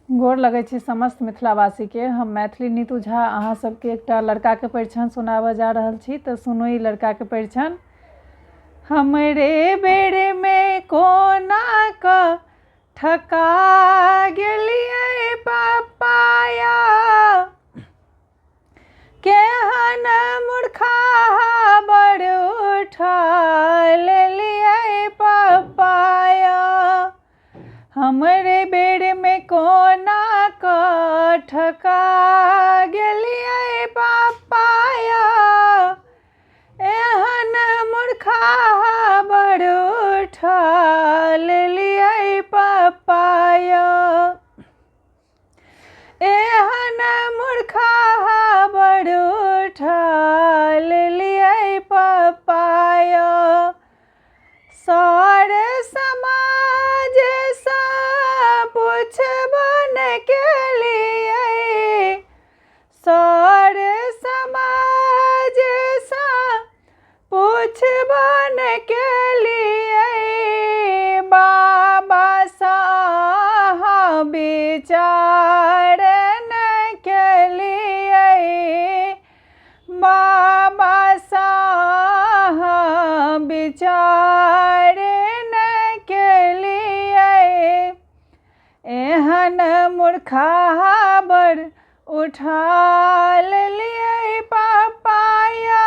गोर लगै छी समस्त मिथिलावासी के। हम मैथिली नीतू झा अहाँ सबके एकटा लड़का के परिछन सुनाबऽ जा रहल छी। तो सुनो ई लड़का के परिछन। हमरे बेर में कोना क ठका गेलिए पपाया, केहन मूर्खा बड़ उठा लेलिए पपाया। हमरे बेर में कोना क ठका गेलिए पपाया, एहन मूर्खा बड़ उठा लेलिए पपाया। एहन मूर्खा बड़ उठा लेलिए पपाया। सर समाज सा पूछबन के लिए, सर समाज सा पूछबन के लिए, बाबा साहब विचार न के लिए, बाबा साहब विचार न के लिए। एहन मूर्खा बड़ उठा लेलिए पपाया,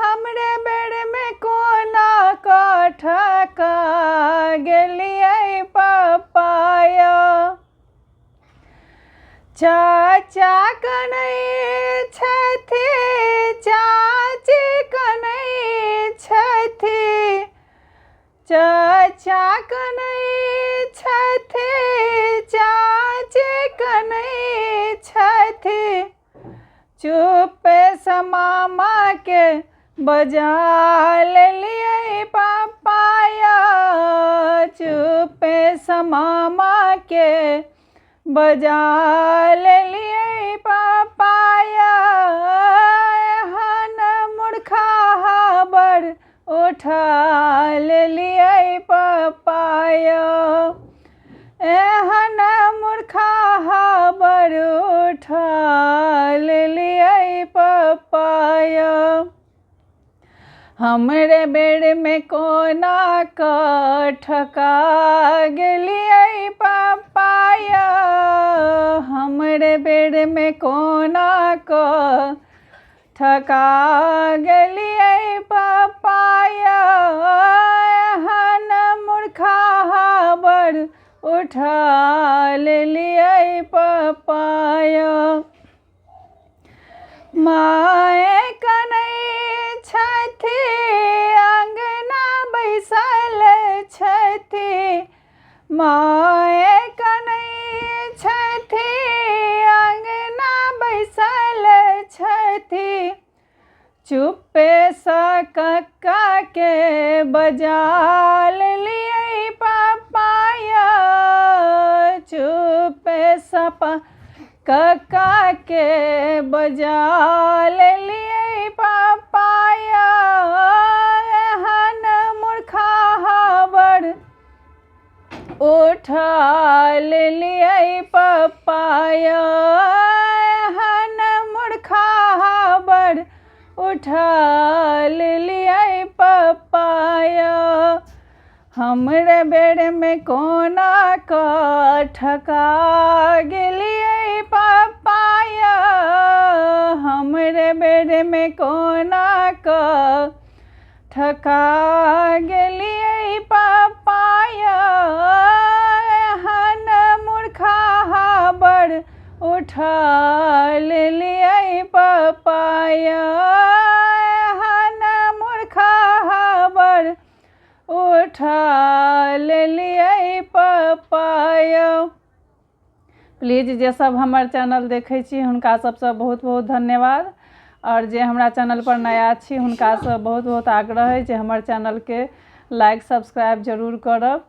हमरे बेर में कोना क ठका गेलिए पपाया। चाचा कनै छथि, चाची कनै छथि, चाचा कनै छथि, चाची कनै छथि। चुप से मामा के बजा लेलिए पपाया, चुप से मामा के बजा लेलिए पपाया। एहन मूर्खा बड़ उठा लेलिए पपाया, एहन मूर्खा बड़ उठा लेलिए पपाया। हमरे बेर में कोना क ठका गेलिए पपाया, हमरे बेर में कोना क ठका गेलिए पपाया। एहन मूर्खा बड़ उठा लेलिए पपाया। माए कनै छथि, अंगना बैसल छथि, माए कनै छथि, अंगना बैसल छथि। चुप्पे सा कक्का के बजा लेलिए पपाया, चुप्पे सा कक्का के बजा लेलिए पपाया। एहन मूर्खा बड़ उठा लेलिए पपाया, एहन मूर्खा बड़ उठा लेलिए पपाया। हमरे बेर में कोना क ठका गेलिए पपाया, हमरे बेर में कोना क ठका गेलिए पपाया। एहन मूर्खा बड़ उठा लेलिए पपाया, एहन मूर्खा बड़ उठा लेलिए पपाया। प्लीज जे सब हमर चैनल देखै छी हुनका सबसँ बहुत बहुत धन्यवाद, और जे हमरा चैनल पर नया छी हुनका से बहुत बहुत आग्रह है जे हमर चैनल के लाइक सब्सक्राइब जरूर करब।